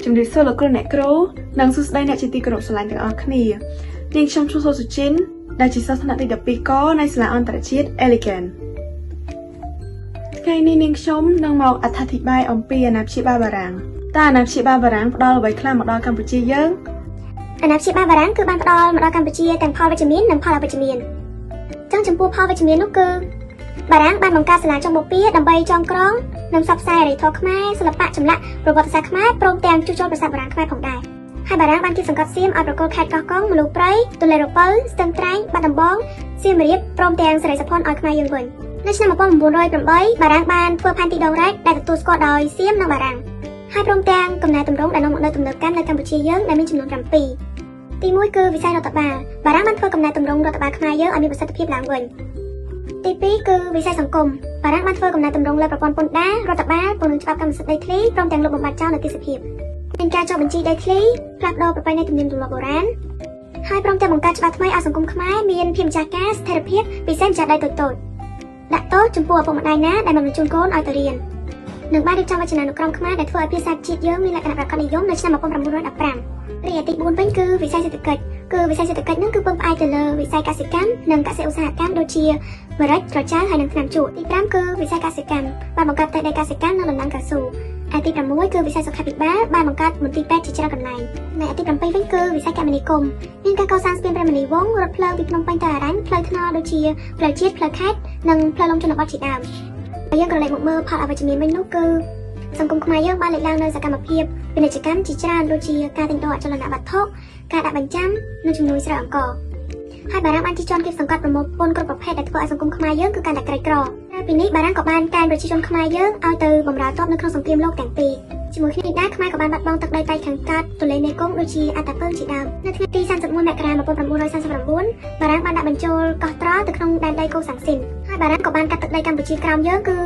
ជំរាបសួរលោកគ្រូអ្នកគ្រូនិងសួស្តីអ្នកជាទីគោរពស្រឡាញ់ទាំងអស់គ្នានាងខ្ញុំឈ្មោះសូសុជីនដែលជាសិស្សថ្នាក់ទី12កនៃសាលាអន្តរជាតិ Elegant ថ្ងៃនេះនាងខ្ញុំនឹងមកអត្ថាធិប្បាយអំពីអាណាព្យាបាលបារាំងតើអាណាព្យាបាលបារាំងផ្ដល់អ្វីខ្លះមកដល់កម្ពុជាយើងអាណាព្យាបាលបារាំងគឺបានផ្ដល់មកដល់កម្ពុជាទាំងផលវិជ្ជមាននិងផលអវិជ្ជមានចឹងចំពោះផលវិជ្ជមាននោះគឺបារាំងបានបង្កើតសាលាចុងបូព៌ាដើម្បីចងក្រងនិងផ្សព្វផ្សាយអរិយធម៌ខ្មែរសិល្បៈចម្លាក់ប្រវត្តិសាស្ត្រខ្មែរព្រមទាំងជួសជុលប្រាសាទបុរាណខ្មែរផងដែរហើយបារាំងបានគិតសង្កត់សៀមឲ្យប្រគល់ខេត្តកោះកុងមលូព្រៃទន្លេរពៅស្ទឹងត្រែងបាត់ដំបងសៀមរាបព្រមទាំងសេរីសុផុនឲ្យខ្មែរយើងវិញនៅឆ្នាំ1908បារាំងបានធ្វើផែនទីដងរែកដែលទទួលស្គាល់ដោយសៀមនិងបារាំងហើយព្រមទាំងកំណែទម្រង់ដែលនាំមកនូវទំនើបកម្មនៅកម្ពុជាយើងដែលមានចំនួន7ទី1គឺវិស័យរដ្ឋបាលបារាំងបានធ្វើកំណែទម្រង់រដ្ឋបាលខ្មែរយើងឲ្យមានប្រសិទ្ធភាពឡើងវិញទី2គឺវិស័យសង្គមបារាំងបានធ្វើកំណែទម្រង់លើប្រព័ន្ធពន្ធដាររដ្ឋបាលពង្រឹងច្បាប់កម្មសិទ្ធិដីធ្លីព្រមទាំងលុបបំបាត់ចោលនូវទេសភាពមានការចុះបញ្ជីដីធ្លីផ្លាស់ប្ដូរប្រពៃណីទំនៀមទម្លាប់បុរាណហើយព្រមទាំងបង្កើតច្បាប់ថ្មីឲ្យសង្គមខ្មែរមានភាពម្ចាស់ការស្ថិរភាពពិសេសម្ចាស់ដីតូចៗដាក់ទោសចំពោះឪពុកម្ដាយណាដែលមិនបញ្ជូនកូនឲ្យទៅរៀននិងបានរៀបចំវចនានុក្រមខ្មែរដែលធ្វើឲ្យភាសាជាតិយើងមានលក្ខណៈប្រាកដនិយមនៅឆ្នាំ1915រីឯទី4វិញគឺវិស័យសេដ្ឋកិច្ចនឹងគឺពឹងផ្អែកទៅលើវិស័យកសិកម្មនិងកសិឧស្សាហកម្មដូចជាម្រេចត្រចៅហើយនិងថ្នាំជក់ទី5គឺវិស័យកសិកម្មបានបង្កើតផ្ទៃដីកសិកម្មនិងដំណាំកៅស៊ូឯទី6គឺវិស័យសុខាភិបាលបានបង្កើតមន្ទីរពេទ្យជាច្រើនកន្លែងនៅឯទី7វិញគឺវិស័យគមនាគមន៍មានការកសាងស្ពានព្រះមុនីវង្សរថភ្លើងពីភ្នំពេញទៅអារ៉ាញ់ផ្លូវថ្នល់ដូចជាផ្លូវជាតិផ្លូវខេត្តនិងផ្លូវលំជនបទជាដើមហើយយើងក៏លេខមកមើលផលអវិជ្ជមានវិញនោះគឺសង្គមខ្មែរយើងបានលេចឡើងនូវសកម្មភាពពាណិជ្ជកម្មជាច្រើនដូចជាការទិញដូរអចលនវត្ថុការដាក់បញ្ចាំនិងជំនួយស្រូវអង្ករហើយបារាំងបានជិះជាន់គៀបសង្កត់ប្រមូលពន្ធគ្រប់ប្រភេទដែលធ្វើឲ្យសង្គមខ្មែរយើងគឺកាន់តែក្រីក្រតែពីនេះបារាំងក៏បានកេណ្ឌប្រជាជនខ្មែរយើងឲ្យទៅបម្រើទ័ពនៅក្នុងសង្គ្រាមលោកទាំងពីរជាមួយគ្នានេះដែរខ្មែរក៏បានបាត់បង់ទឹកដីប៉ែកខាងកើតទន្លេមេគង្គដូចជាអត្តពើជាដើមនៅថ្ងៃទី31មករា1939បារាំងបានដាក់បញ្ចូលកោះត្រល់ទៅក្នុងដែនដីកូសាំងស៊ីនហើយបារាំងក៏បានកាត់ទឹកដីកម្ពុជាក្រោមយើងគឺ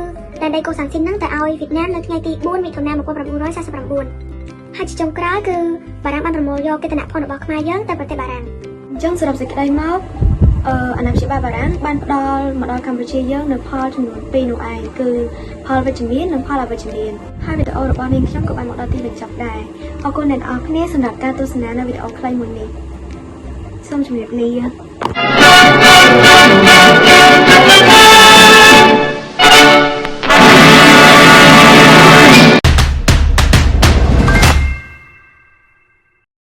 ដែនដីកូសាំងស៊ីននឹងទៅឲ្យវៀតណាមនៅថ្ងៃទី4មិថុនា1949ហើយជាចុងក្រោយគឺបារាំងបានប្រមូលយកកិត្តិយសផលរបស់ខ្មែរយើងទៅប្រទេសបារាំងអញ្ចឹងសរុបសេចក្តីមកអាណាព្យាបាលបារាំងបានផ្ដល់មកដល់កម្ពុជាយើងនៅផលចំនួន2នោះឯងគឺផលវិជ្ជមាននិងផលអវិជ្ជមានហើយវីដេអូរបស់នាងខ្ញុំក៏បានមកដល់ទីបញ្ចប់ដែរអរគុណអ្នកនរគ្នាសម្រាប់ការទស្សនានៅវីដេអូខ្លីមួយនេះសូមជម្រាបលា